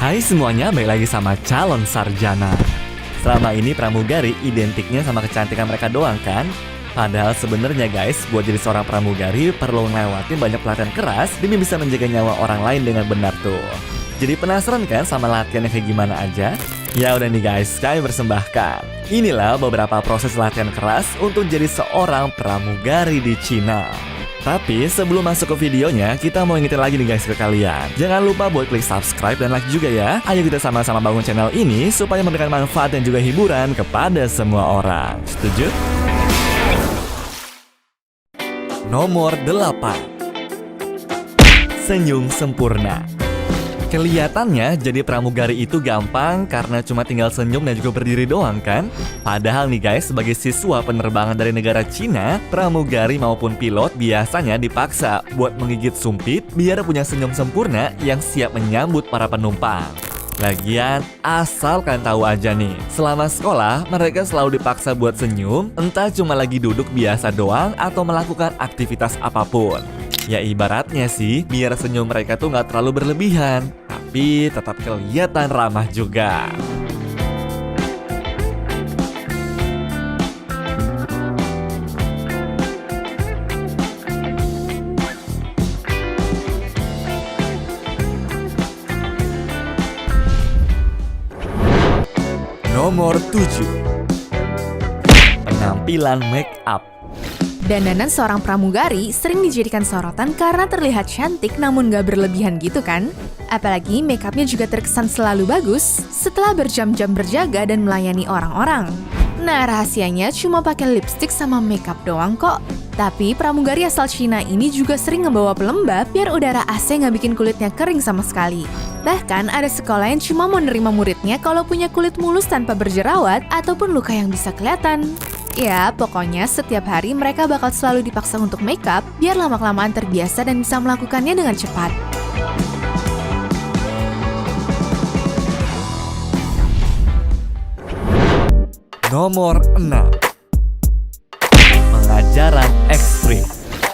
Hai semuanya, balik lagi sama calon sarjana. Selama ini pramugari identiknya sama kecantikan mereka doang kan? Padahal sebenarnya guys, buat jadi seorang pramugari perlu ngelewatin banyak pelatihan keras demi bisa menjaga nyawa orang lain dengan benar tuh. Jadi penasaran kan sama latihannya kayak gimana aja? Ya udah nih guys, kami persembahkan. Inilah beberapa proses latihan keras untuk jadi seorang pramugari di Cina. Tapi sebelum masuk ke videonya, kita mau ingetin lagi nih guys ke kalian. Jangan lupa buat klik subscribe dan like juga ya. Ayo kita sama-sama bangun channel ini supaya memberikan manfaat dan juga hiburan kepada semua orang. Setuju? Nomor 8. Senyum sempurna. Kelihatannya jadi pramugari itu gampang karena cuma tinggal senyum dan juga berdiri doang kan? Padahal nih guys, sebagai siswa penerbangan dari negara Cina, pramugari maupun pilot biasanya dipaksa buat menggigit sumpit biar punya senyum sempurna yang siap menyambut para penumpang. Lagian, asal kalian tahu aja nih, selama sekolah mereka selalu dipaksa buat senyum, entah cuma lagi duduk biasa doang atau melakukan aktivitas apapun. Ya ibaratnya sih, biar senyum mereka tuh nggak terlalu berlebihan, tapi tetap kelihatan ramah juga. Nomor 7. Penampilan make up. Dandanan seorang pramugari sering dijadikan sorotan karena terlihat cantik namun gak berlebihan gitu kan? Apalagi makeupnya juga terkesan selalu bagus setelah berjam-jam berjaga dan melayani orang-orang. Nah rahasianya cuma pakai lipstick sama makeup doang kok. Tapi pramugari asal Cina ini juga sering ngebawa pelembab biar udara AC gak bikin kulitnya kering sama sekali. Bahkan ada sekolah yang cuma mau nerima muridnya kalau punya kulit mulus tanpa berjerawat ataupun luka yang bisa kelihatan. Ya, pokoknya setiap hari mereka bakal selalu dipaksa untuk makeup biar lama-kelamaan terbiasa dan bisa melakukannya dengan cepat. Nomor 6. Pengajaran ekstrim.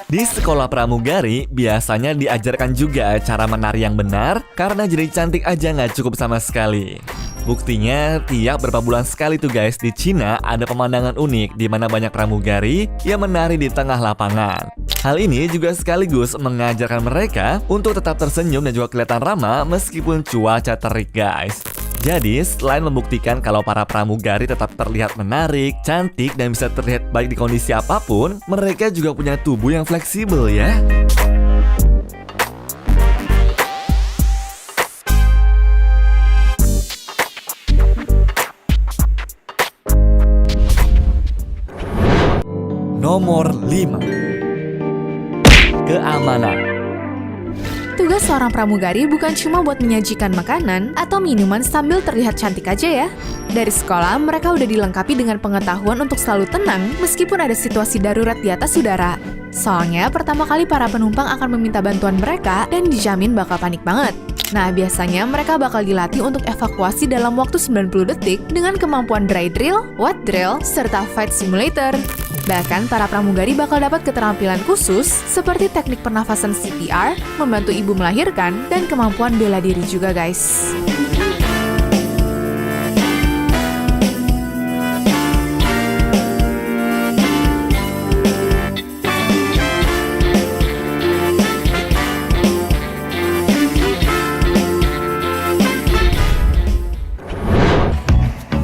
Di sekolah pramugari biasanya diajarkan juga cara menari yang benar karena jadi cantik aja nggak cukup sama sekali. Buktinya, tiap berapa bulan sekali tuh guys, di Cina ada pemandangan unik di mana banyak pramugari yang menari di tengah lapangan. Hal ini juga sekaligus mengajarkan mereka untuk tetap tersenyum dan juga kelihatan ramah meskipun cuaca terik guys. Jadi, selain membuktikan kalau para pramugari tetap terlihat menarik, cantik, dan bisa terlihat baik di kondisi apapun, mereka juga punya tubuh yang fleksibel ya. Nomor 5. Keamanan. Tugas seorang pramugari bukan cuma buat menyajikan makanan atau minuman sambil terlihat cantik aja ya. Dari sekolah, mereka udah dilengkapi dengan pengetahuan untuk selalu tenang meskipun ada situasi darurat di atas udara. Soalnya, pertama kali para penumpang akan meminta bantuan mereka dan dijamin bakal panik banget. Nah, biasanya mereka bakal dilatih untuk evakuasi dalam waktu 90 detik dengan kemampuan dry drill, wet drill, serta fight simulator. Bahkan, para pramugari bakal dapat keterampilan khusus seperti teknik pernafasan CPR, membantu ibu melahirkan, dan kemampuan bela diri juga guys.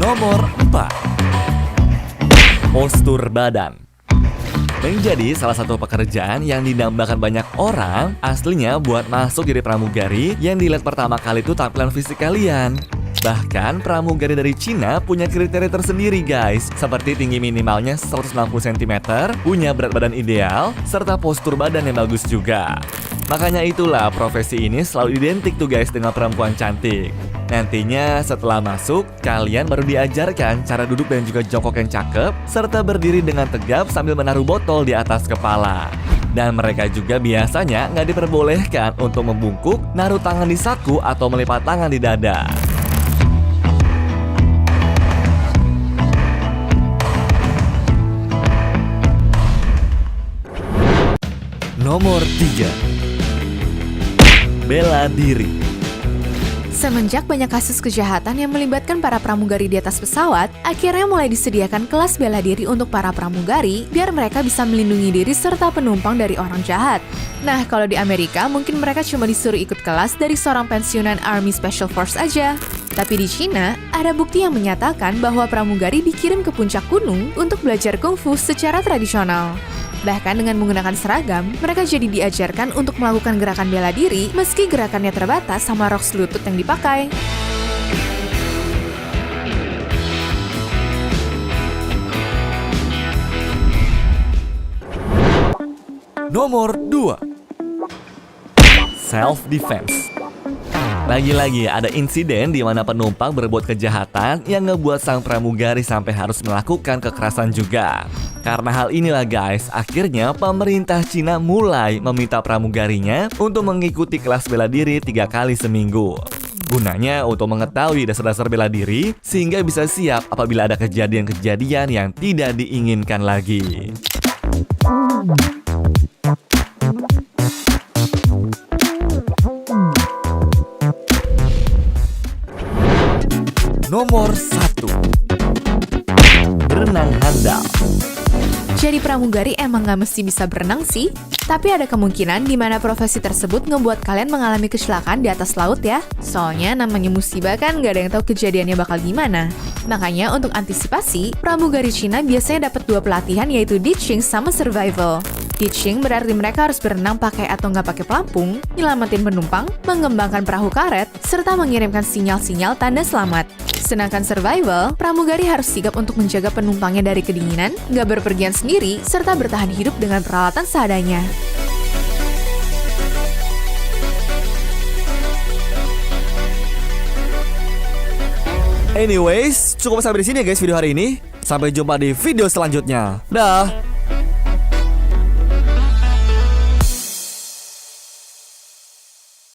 Nomor 4. Postur badan. Menjadi salah satu pekerjaan yang didambakan banyak orang, aslinya buat masuk jadi pramugari yang dilihat pertama kali itu tampilan fisik kalian. Bahkan pramugari dari Cina punya kriteria tersendiri guys, seperti tinggi minimalnya 160 cm, punya berat badan ideal, serta postur badan yang bagus juga. Makanya itulah profesi ini selalu identik tuh guys dengan perempuan cantik. Nantinya setelah masuk, kalian baru diajarkan cara duduk dan juga jongkok yang cakep, serta berdiri dengan tegap sambil menaruh botol di atas kepala. Dan mereka juga biasanya nggak diperbolehkan untuk membungkuk, naruh tangan di saku, atau melipat tangan di dada. Nomor 3. Bela diri. Semenjak banyak kasus kejahatan yang melibatkan para pramugari di atas pesawat, akhirnya mulai disediakan kelas bela diri untuk para pramugari biar mereka bisa melindungi diri serta penumpang dari orang jahat. Nah, kalau di Amerika mungkin mereka cuma disuruh ikut kelas dari seorang pensiunan Army Special Force aja. Tapi di Cina, ada bukti yang menyatakan bahwa pramugari dikirim ke puncak gunung untuk belajar kungfu secara tradisional. Bahkan dengan menggunakan seragam, mereka jadi diajarkan untuk melakukan gerakan bela diri meski gerakannya terbatas sama rok selutut yang dipakai. Nomor 2. Self-defense. Lagi-lagi ada insiden di mana penumpang berbuat kejahatan yang ngebuat sang pramugari sampai harus melakukan kekerasan juga. Karena hal inilah guys, akhirnya pemerintah Cina mulai meminta pramugarinya untuk mengikuti kelas bela diri 3 kali seminggu. Gunanya untuk mengetahui dasar-dasar bela diri sehingga bisa siap apabila ada kejadian-kejadian yang tidak diinginkan lagi. Nomor 1. Berenang handal. Jadi pramugari emang nggak mesti bisa berenang sih, tapi ada kemungkinan di mana profesi tersebut ngebuat kalian mengalami kecelakaan di atas laut ya. Soalnya namanya musibah kan nggak ada yang tahu kejadiannya bakal gimana. Makanya untuk antisipasi, pramugari Cina biasanya dapat 2 pelatihan yaitu ditching sama survival. Ditching berarti mereka harus berenang pakai atau nggak pakai pelampung, nyelamatin penumpang, mengembangkan perahu karet, serta mengirimkan sinyal-sinyal tanda selamat. Sedangkan survival, pramugari harus sigap untuk menjaga penumpangnya dari kedinginan, nggak berpergian sendiri, serta bertahan hidup dengan peralatan seadanya. Anyways, cukup sampai di sini ya guys video hari ini. Sampai jumpa di video selanjutnya. Dah.